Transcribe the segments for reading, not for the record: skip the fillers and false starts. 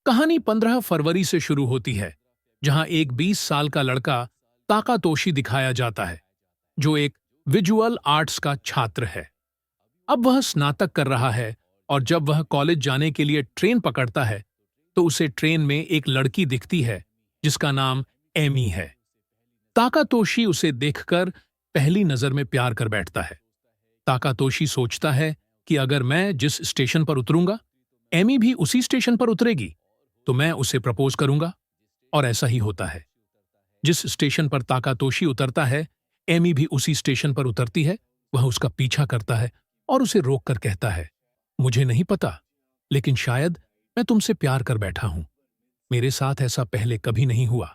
कहानी 15 फरवरी से शुरू होती है, जहां एक 20 साल का लड़का ताकातोशी दिखाया जाता है, जो एक विजुअल आर्ट्स का छात्र है। अब वह स्नातक कर रहा है और जब वह कॉलेज जाने के लिए ट्रेन पकड़ता है, तो उसे ट्रेन में एक लड़की दिखती है जिसका नाम एमी है। ताकातोशी उसे देखकर पहली नजर में प्यार कर बैठता है। ताकातोशी सोचता है कि अगर मैं जिस स्टेशन पर उतरूंगा, एमी भी उसी स्टेशन पर उतरेगी, तो मैं उसे प्रपोज करूंगा। और ऐसा ही होता है। जिस स्टेशन पर ताकातोशी उतरता है, एमी भी उसी स्टेशन पर उतरती है। वह उसका पीछा करता है और उसे रोककर कहता है, मुझे नहीं पता, लेकिन शायद मैं तुमसे प्यार कर बैठा हूं। मेरे साथ ऐसा पहले कभी नहीं हुआ।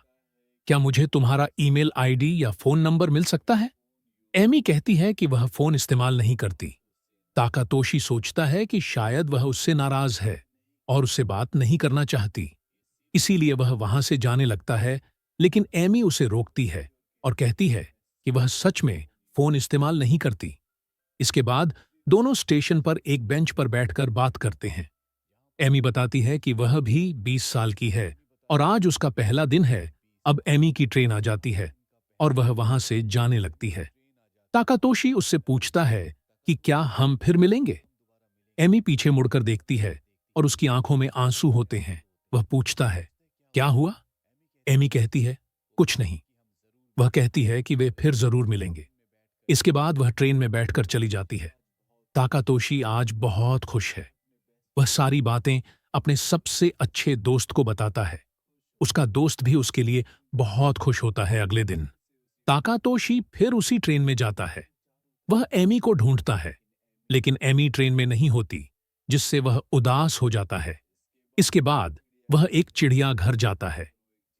क्या मुझे तुम्हारा ईमेल आईडी या फोन नंबर मिल सकता है? एमी कहती है कि वह फोन इस्तेमाल नहीं करती। ताकातोशी सोचता है कि शायद वह उससे नाराज है और उससे बात नहीं करना चाहती। इसीलिए वह वहां से जाने लगता है, लेकिन एमी उसे रोकती है और कहती है कि वह सच में फोन इस्तेमाल नहीं करती। इसके बाद दोनों स्टेशन पर एक बेंच पर बैठकर बात करते हैं। एमी बताती है कि वह भी 20 साल की है और आज उसका पहला दिन है। अब एमी की ट्रेन आ जाती है और वह वहां से जाने लगती है। ताकातोशी उससे पूछता है कि क्या हम फिर मिलेंगे? एमी पीछे मुड़कर देखती है और उसकी आंखों में आंसू होते हैं। वह पूछता है, क्या हुआ? एमी कहती है, कुछ नहीं। वह कहती है कि वे फिर जरूर मिलेंगे। इसके बाद वह ट्रेन में बैठकर चली जाती है। ताकातोशी आज बहुत खुश है। वह सारी बातें अपने सबसे अच्छे दोस्त को बताता है। उसका दोस्त भी उसके लिए बहुत खुश होता है। अगले दिन ताकातोशी फिर उसी ट्रेन में जाता है। वह एमी को ढूंढता है, लेकिन एमी ट्रेन में नहीं होती, जिससे वह उदास हो जाता है। इसके बाद वह एक चिड़ियाघर जाता है,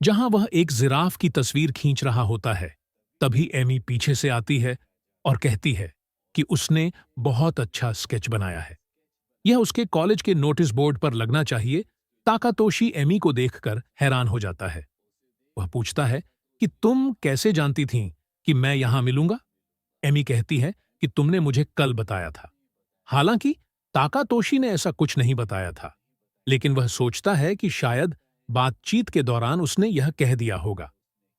जहां वह एक जिराफ की तस्वीर खींच रहा होता है। तभी एमी पीछे से आती है और कहती है कि उसने बहुत अच्छा स्केच बनाया है। यह उसके कॉलेज के नोटिस बोर्ड पर लगना चाहिए। ताकातोशी एमी को देखकर हैरान हो जाता है। वह पूछता है कि तुम कैसे जानती थीं कि मैं यहां मिलूंगा? एमी कहती है कि तुमने मुझे कल बताया था। हालांकि ताकातोशी ने ऐसा कुछ नहीं बताया था, लेकिन वह सोचता है कि शायद बातचीत के दौरान उसने यह कह दिया होगा।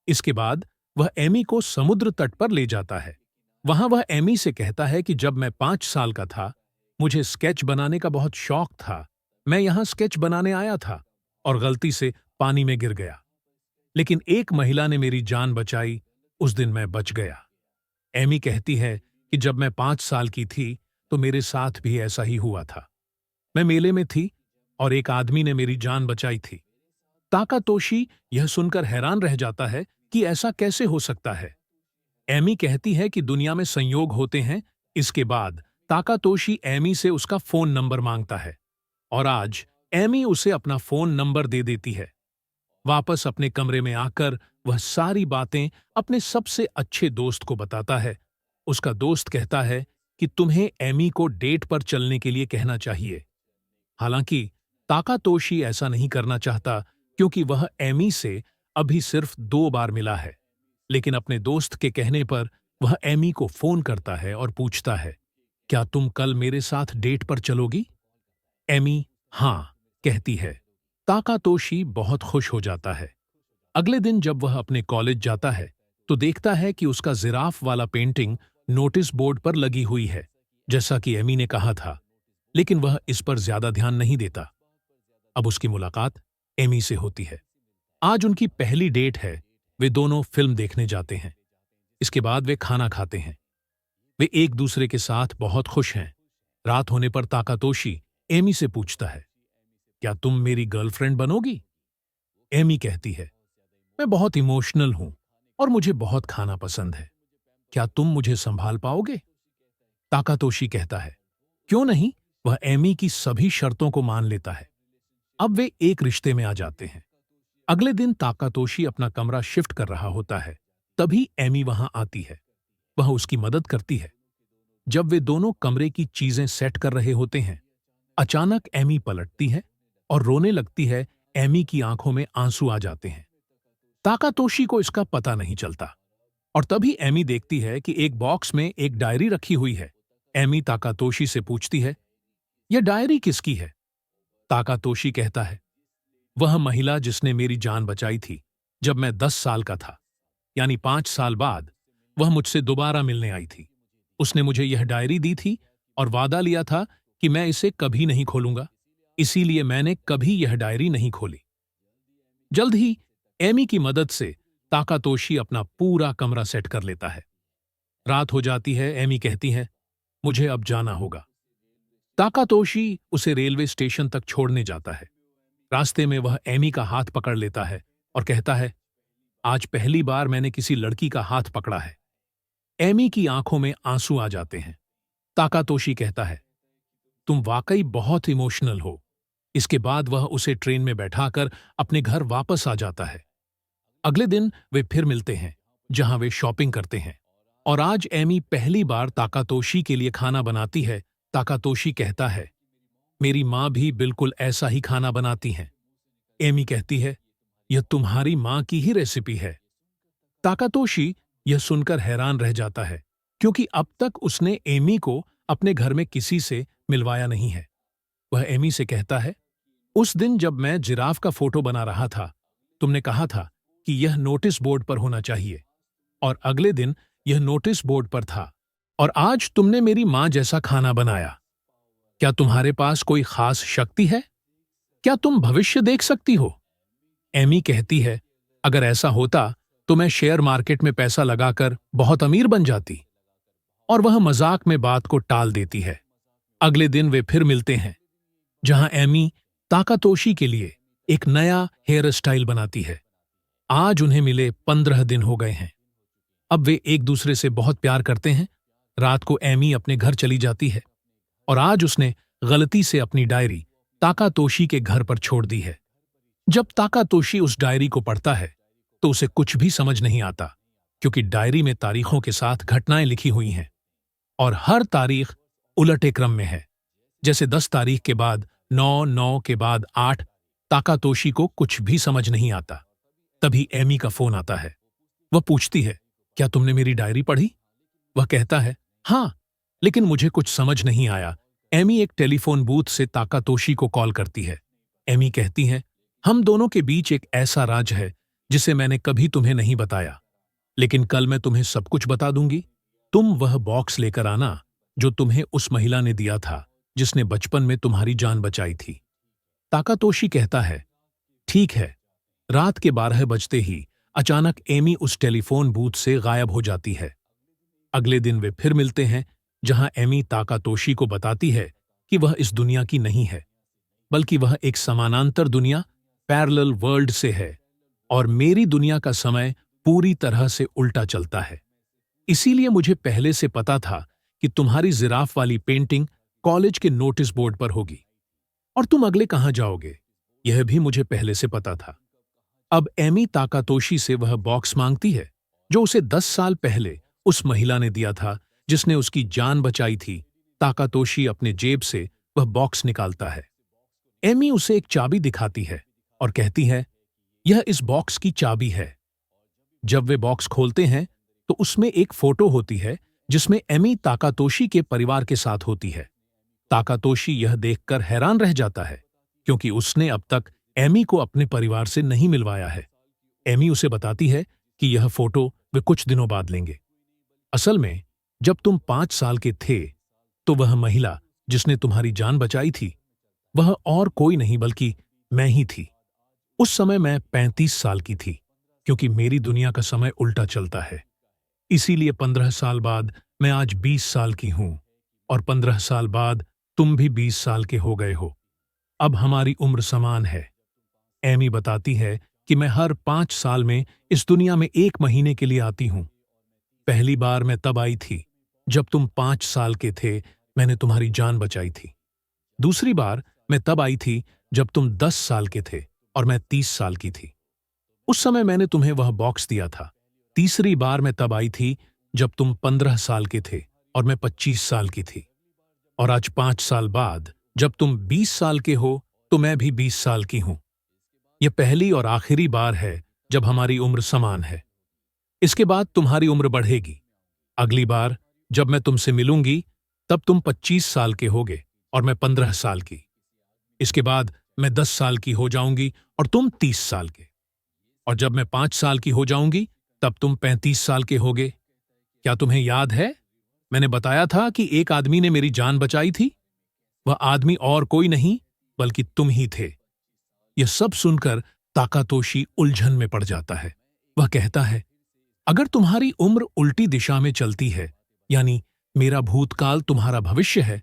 इसके बाद वह एमी को समुद्र तट पर ले जाता है। वहां वह एमी से कहता है कि जब मैं 5 साल का था, मुझे स्केच बनाने का बहुत शौक था। मैं यहां स्केच बनाने आया था और गलती से पानी में गिर गया, लेकिन एक महिला ने मेरी जान बचाई। उस दिन मैं बच गया। एमी कहती है कि जब मैं 5 साल की थी, तो मेरे साथ भी ऐसा ही हुआ था। मैं मेले में थी और एक आदमी ने मेरी जान बचाई थी। ताकातोशी यह सुनकर हैरान रह जाता है कि ऐसा कैसे हो सकता है। एमी कहती है कि दुनिया में संयोग होते हैं। इसके बाद ताकातोशी एमी से उसका फोन नंबर मांगता है और आज एमी उसे अपना फोन नंबर दे देती है। वापस अपने कमरे में आकर वह सारी बातें अपने सबसे अच्छे दोस्त को बताता है। उसका दोस्त कहता है कि तुम्हें एमी को डेट पर चलने के लिए कहना चाहिए। हालांकि ताकातोशी ऐसा नहीं करना चाहता, क्योंकि वह एमी से अभी सिर्फ 2 बार मिला है। लेकिन अपने दोस्त के कहने पर वह एमी को फोन करता है और पूछता है, क्या तुम कल मेरे साथ डेट पर चलोगी? एमी हां कहती है। ताकातोशी बहुत खुश हो जाता है। अगले दिन जब वह अपने कॉलेज जाता है, तो देखता है कि उसका जिराफ वाला पेंटिंग नोटिस बोर्ड पर लगी हुई है, जैसा कि एमी ने कहा था। लेकिन वह इस पर ज्यादा ध्यान नहीं देता। अब उसकी मुलाकात एमी से होती है। आज उनकी पहली डेट है। वे दोनों फिल्म देखने जाते हैं। इसके बाद वे खाना खाते हैं। वे एक दूसरे के साथ बहुत खुश हैं। रात होने पर ताकातोशी एमी से पूछता है, क्या तुम मेरी गर्लफ्रेंड बनोगी? एमी कहती है, मैं बहुत इमोशनल हूं और मुझे बहुत खाना पसंद है। क्या तुम मुझे संभाल पाओगे? ताकातोशी कहता है, क्यों नहीं। वह एमी की सभी शर्तों को मान लेता है। अब वे एक रिश्ते में आ जाते हैं। अगले दिन ताकातोशी अपना कमरा शिफ्ट कर रहा होता है। तभी एमी वहां आती है। वह उसकी मदद करती है। जब वे दोनों कमरे की चीजें सेट कर रहे होते हैं, अचानक एमी पलटती है और रोने लगती है। एमी की आंखों में आंसू आ जाते हैं। ताकातोशी को इसका पता नहीं चलता और तभी एमी देखती है कि एक बॉक्स में एक डायरी रखी हुई है। एमी ताकातोशी से पूछती है, यह डायरी किसकी है? ताकातोशी कहता है, वह महिला जिसने मेरी जान बचाई थी जब मैं 10 साल का था, यानी 5 साल बाद, वह मुझसे दोबारा मिलने आई थी। उसने मुझे यह डायरी दी थी और वादा लिया था कि मैं इसे कभी नहीं खोलूंगा। इसीलिए मैंने कभी यह डायरी नहीं खोली। जल्द ही एमी की मदद से ताकातोशी अपना पूरा कमरा सेट कर लेता है। रात हो जाती है। एमी कहती है, मुझे अब जाना होगा। ताकातोशी उसे रेलवे स्टेशन तक छोड़ने जाता है। रास्ते में वह एमी का हाथ पकड़ लेता है और कहता है, आज पहली बार मैंने किसी लड़की का हाथ पकड़ा है। एमी की आंखों में आंसू आ जाते हैं। ताकातोशी कहता है, तुम वाकई बहुत इमोशनल हो। इसके बाद वह उसे ट्रेन में बैठाकर अपने घर वापस आ जाता है। अगले दिन वे फिर मिलते हैं, जहां वे शॉपिंग करते हैं। और आज एमी पहली बार ताकातोशी के लिए खाना बनाती है। ताकातोशी कहता है, मेरी माँ भी बिल्कुल ऐसा ही खाना बनाती हैं। एमी कहती है, यह तुम्हारी माँ की ही रेसिपी है। ताकातोशी यह सुनकर हैरान रह जाता है, क्योंकि अब तक उसने एमी को अपने घर में किसी से मिलवाया नहीं है। वह एमी से कहता है, उस दिन जब मैं जिराफ का फोटो बना रहा था, तुमने कहा था कि यह नोटिस बोर्ड पर होना चाहिए, और अगले दिन यह नोटिस बोर्ड पर था, और आज तुमने मेरी मां जैसा खाना बनाया। क्या तुम्हारे पास कोई खास शक्ति है? क्या तुम भविष्य देख सकती हो? एमी कहती है, अगर ऐसा होता तो मैं शेयर मार्केट में पैसा लगाकर बहुत अमीर बन जाती। और वह मजाक में बात को टाल देती है। अगले दिन वे फिर मिलते हैं, जहां एमी ताकातोशी के लिए एक नया हेयर स्टाइल बनाती है। आज उन्हें मिले 15 दिन हो गए हैं। अब वे एक दूसरे से बहुत प्यार करते हैं। रात को एमी अपने घर चली जाती है, और आज उसने गलती से अपनी डायरी ताकातोशी के घर पर छोड़ दी है। जब ताकातोशी उस डायरी को पढ़ता है तो उसे कुछ भी समझ नहीं आता, क्योंकि डायरी में तारीखों के साथ घटनाएं लिखी हुई हैं, और हर तारीख उलटे क्रम में है। जैसे 10 तारीख के बाद 9, 9 के बाद 8। ताकातोशी को कुछ भी समझ नहीं आता। तभी एमी का फोन आता है। वह पूछती है, क्या तुमने मेरी डायरी पढ़ी? वह कहता है, हां, लेकिन मुझे कुछ समझ नहीं आया। एमी एक टेलीफोन बूथ से ताकातोशी को कॉल करती है। एमी कहती है, हम दोनों के बीच एक ऐसा राज है जिसे मैंने कभी तुम्हें नहीं बताया, लेकिन कल मैं तुम्हें सब कुछ बता दूंगी। तुम वह बॉक्स लेकर आना जो तुम्हें उस महिला ने दिया था जिसने बचपन में तुम्हारी जान बचाई थी। ताकातोशी कहता है, ठीक है। रात के 12 बजते ही अचानक एमी उस टेलीफोन बूथ से गायब हो जाती है। अगले दिन वे फिर मिलते हैं, जहां एमी ताकातोशी को बताती है कि वह इस दुनिया की नहीं है, बल्कि वह एक समानांतर दुनिया, पैरेलल वर्ल्ड से है, और मेरी दुनिया का समय पूरी तरह से उल्टा चलता है। इसीलिए मुझे पहले से पता था कि तुम्हारी जिराफ वाली पेंटिंग कॉलेज के नोटिस बोर्ड पर होगी, और तुम अगले कहां जाओगे, यह भी मुझे पहले से पता था। अब एमी ताकातोशी से वह बॉक्स मांगती है जो उसे 10 साल पहले उस महिला ने दिया था जिसने उसकी जान बचाई थी। ताकातोशी अपने जेब से वह बॉक्स निकालता है। एमी उसे एक चाबी दिखाती है और कहती है, यह इस बॉक्स की चाबी है। जब वे बॉक्स खोलते हैं तो उसमें एक फोटो होती है जिसमें एमी ताकातोशी के परिवार के साथ होती है। ताकातोशी यह देखकर हैरान रह जाता है, क्योंकि उसने अब तक एमी को अपने परिवार से नहीं मिलवाया है। एमी उसे बताती है कि यह फोटो वे कुछ दिनों बाद लेंगे। असल में जब तुम 5 साल के थे तो वह महिला जिसने तुम्हारी जान बचाई थी, वह और कोई नहीं बल्कि मैं ही थी। उस समय मैं 35 साल की थी, क्योंकि मेरी दुनिया का समय उल्टा चलता है। इसीलिए 15 साल बाद मैं आज 20 साल की हूं, और 15 साल बाद तुम भी 20 साल के हो गए हो। अब हमारी उम्र समान है। एमी बताती है कि मैं हर 5 साल में इस दुनिया में 1 महीने के लिए आती हूं। पहली बार मैं तब आई थी जब तुम 5 साल के थे, मैंने तुम्हारी जान बचाई थी। दूसरी बार मैं तब आई थी जब तुम 10 साल के थे और मैं 30 साल की थी। उस समय मैंने तुम्हें वह बॉक्स दिया था। तीसरी बार मैं तब आई थी जब तुम 15 साल के थे और मैं 25 साल की थी। और आज 5 साल बाद जब तुम 20 साल के हो तो मैं भी 20 साल की हूं। यह पहली और आखिरी बार है जब हमारी उम्र समान है। इसके बाद तुम्हारी उम्र बढ़ेगी। अगली बार जब मैं तुमसे मिलूंगी तब तुम 25 साल के होगे और मैं 15 साल की। इसके बाद मैं 10 साल की हो जाऊंगी और तुम 30 साल के। और जब मैं 5 साल की हो जाऊंगी तब तुम 35 साल के होगे। क्या तुम्हें याद है मैंने बताया था कि एक आदमी ने मेरी जान बचाई थी? वह आदमी और कोई नहीं बल्कि तुम ही थे। यह सब सुनकर ताकातोशी उलझन में पड़ जाता है। वह कहता है, अगर तुम्हारी उम्र उल्टी दिशा में चलती है, यानी मेरा भूतकाल तुम्हारा भविष्य है,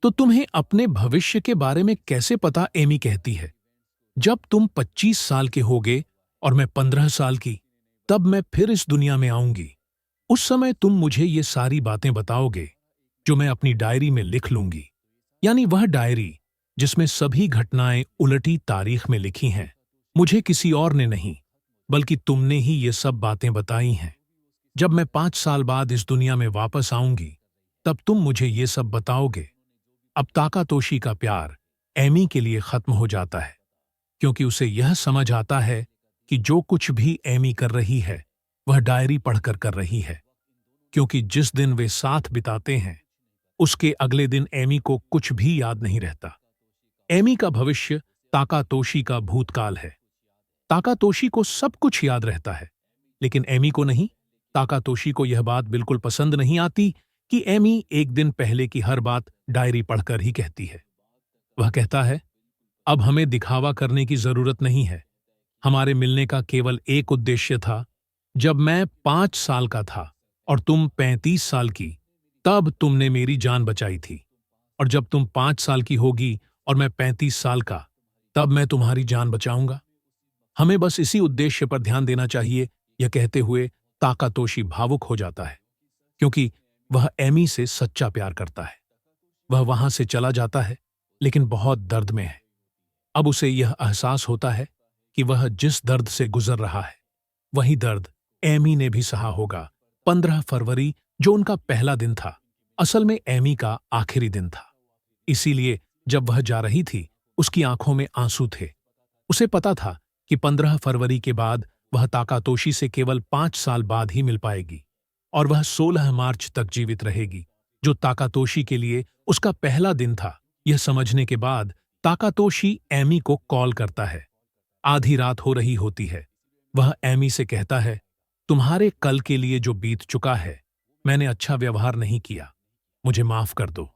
तो तुम्हें अपने भविष्य के बारे में कैसे पता? एमी कहती है, जब तुम 25 साल के होगे और मैं 15 साल की, तब मैं फिर इस दुनिया में आऊंगी। उस समय तुम मुझे ये सारी बातें बताओगे जो मैं अपनी डायरी में लिख लूंगी, यानी वह डायरी जिसमें सभी घटनाएं उलटी तारीख में लिखी हैं। मुझे किसी और ने नहीं बल्कि तुमने ही ये सब बातें बताई हैं। जब मैं 5 साल बाद इस दुनिया में वापस आऊंगी तब तुम मुझे ये सब बताओगे। अब ताकातोशी का प्यार एमी के लिए खत्म हो जाता है, क्योंकि उसे यह समझ आता है कि जो कुछ भी एमी कर रही है वह डायरी पढ़कर कर रही है, क्योंकि जिस दिन वे साथ बिताते हैं उसके अगले दिन एमी को कुछ भी याद नहीं रहता। एमी का भविष्य ताकातोशी का भूतकाल है। ताकातोशी को सब कुछ याद रहता है, लेकिन एमी को नहीं। ताकातोशी को यह बात बिल्कुल पसंद नहीं आती कि एमी एक दिन पहले की हर बात डायरी पढ़कर ही कहती है। वह कहता है, अब हमें दिखावा करने की जरूरत नहीं है। हमारे मिलने का केवल एक उद्देश्य था। जब मैं 5 साल का था और तुम 35 साल की, तब तुमने मेरी जान बचाई थी। और जब तुम 5 साल की होगी और मैं 35 साल का, तब मैं तुम्हारी जान बचाऊंगा। हमें बस इसी उद्देश्य पर ध्यान देना चाहिए। यह कहते हुए ताकातोशी भावुक हो जाता है, क्योंकि वह एमी से सच्चा प्यार करता है। वह वहां से चला जाता है, लेकिन बहुत दर्द में है। अब उसे यह एहसास होता है कि वह जिस दर्द से गुजर रहा है वही दर्द एमी ने भी सहा होगा। 15 फरवरी, जो उनका पहला दिन था, असल में एमी का आखिरी दिन था। इसीलिए जब वह जा रही थी उसकी आंखों में आंसू थे। उसे पता था कि 15 फरवरी के बाद वह ताकातोशी से केवल 5 साल बाद ही मिल पाएगी, और वह 16 मार्च तक जीवित रहेगी, जो ताकातोशी के लिए उसका पहला दिन था। यह समझने के बाद ताकातोशी एमी को कॉल करता है। आधी रात हो रही होती है। वह एमी से कहता है, तुम्हारे कल के लिए जो बीत चुका है, मैंने अच्छा व्यवहार नहीं किया, मुझे माफ कर दो।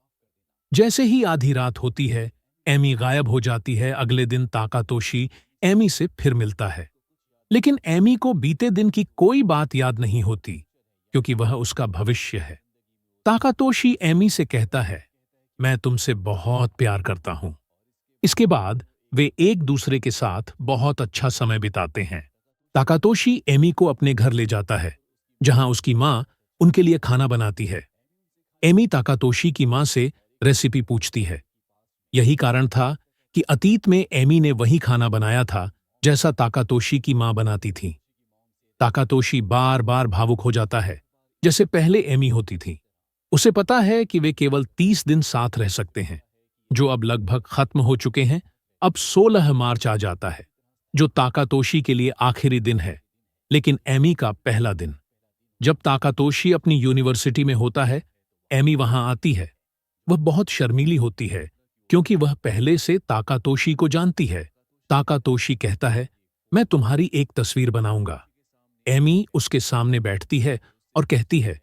जैसे ही आधी रात होती है, एमी गायब हो जाती है। अगले दिन ताकातोशी एमी से फिर मिलता है, लेकिन एमी को बीते दिन की कोई बात याद नहीं होती, क्योंकि वह उसका भविष्य है। ताकातोशी एमी से कहता है, मैं तुमसे बहुत प्यार करता हूं। इसके बाद वे एक दूसरे के साथ बहुत अच्छा समय बिताते हैं। ताकातोशी एमी को अपने घर ले जाता है, जहां उसकी मां उनके लिए खाना बनाती है। एमी ताकातोशी की मां से रेसिपी पूछती है। यही कारण था कि अतीत में एमी ने वही खाना बनाया था जैसा ताकातोशी की मां बनाती थी। ताकातोशी बार बार भावुक हो जाता है, जैसे पहले एमी होती थी। उसे पता है कि वे केवल 30 दिन साथ रह सकते हैं, जो अब लगभग खत्म हो चुके हैं। अब 16 मार्च आ जाता है, जो ताकातोशी के लिए आखिरी दिन है, लेकिन एमी का पहला दिन। जब ताकातोशी अपनी यूनिवर्सिटी में होता है, एमी वहां आती है। वह बहुत शर्मीली होती है, क्योंकि वह पहले से ताकातोशी को जानती है। ताकातोशी कहता है, मैं तुम्हारी एक तस्वीर बनाऊंगा। एमी उसके सामने बैठती है और कहती है,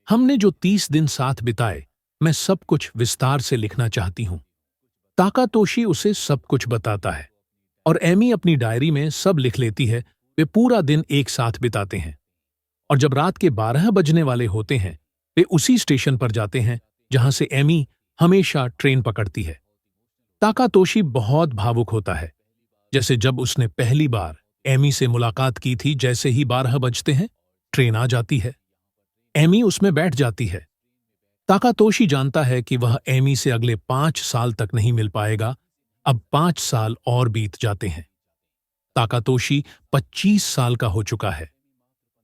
हमने जो 30 दिन साथ बिताए, मैं सब कुछ विस्तार से लिखना चाहती हूं। ताकातोशी उसे सब कुछ बताता है और एमी अपनी डायरी में सब लिख लेती है। वे पूरा दिन एक साथ बिताते हैं, और जब रात के 12 बजने वाले होते हैं, वे उसी स्टेशन पर जाते हैं जहां से एमी हमेशा ट्रेन पकड़ती है। ताकातोशी बहुत भावुक होता है, जैसे जब उसने पहली बार एमी से मुलाकात की थी। जैसे ही 12 बजते हैं, ट्रेन आ जाती है। एमी उसमें बैठ जाती है। ताकातोशी जानता है कि वह एमी से अगले 5 साल तक नहीं मिल पाएगा। अब 5 साल और बीत जाते हैं। ताकातोशी 25 साल का हो चुका है।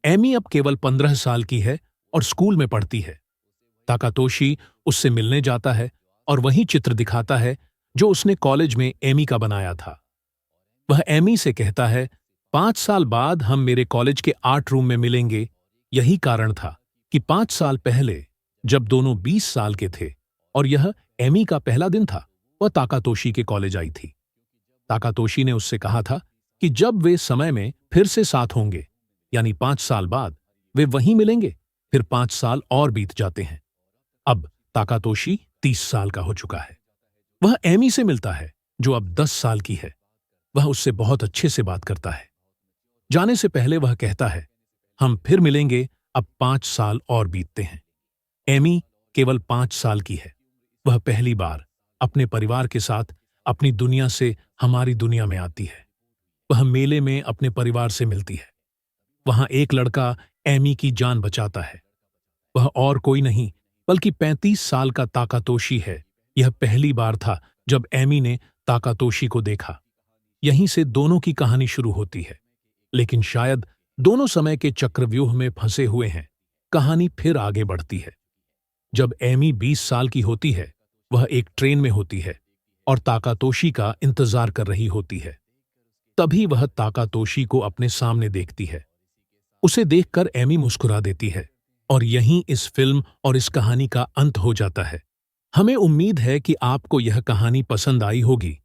एमी अब केवल 15 साल की है और स्कूल में पढ़ती है। ताकातोशी उससे मिलने जाता है और वही चित्र दिखाता है जो उसने कॉलेज में एमी का बनाया था। वह एमी से कहता है, 5 साल बाद हम मेरे कॉलेज के आर्ट रूम में मिलेंगे। यही कारण था कि 5 साल पहले, जब दोनों 20 साल के थे और यह एमी का पहला दिन था, वह ताकातोशी के कॉलेज आई थी। ताकातोशी ने उससे कहा था कि जब वे समय में फिर से साथ होंगे, यानी 5 साल बाद, वे वहीं मिलेंगे। फिर 5 साल और बीत जाते हैं। अब ताकातोशी 30 साल का हो चुका है। वह एमी से मिलता है, जो अब 10 साल की है। वह उससे बहुत अच्छे से बात करता है। जाने से पहले वह कहता है, हम फिर मिलेंगे, अब 5 साल और बीतते हैं। एमी केवल 5 साल की है। वह पहली बार अपने परिवार के साथ अपनी दुनिया से हमारी दुनिया में आती है। वह मेले में अपने परिवार से मिलती है। वहां एक लड़का एमी की जान बचाता है। वह और कोई नहीं बल्कि 35 साल का ताकातोशी है। यह पहली बार था जब एमी ने ताकातोशी को देखा। यहीं से दोनों की कहानी शुरू होती है। लेकिन शायद दोनों समय के चक्रव्यूह में फंसे हुए हैं। कहानी फिर आगे बढ़ती है। जब एमी 20 साल की होती है, वह एक ट्रेन में होती है और ताकातोशी का इंतजार कर रही होती है। तभी वह ताकातोशी को अपने सामने देखती है। उसे देखकर एमी मुस्कुरा देती है और यहीं इस फिल्म और इस कहानी का अंत हो जाता है। हमें उम्मीद है कि आपको यह कहानी पसंद आई होगी।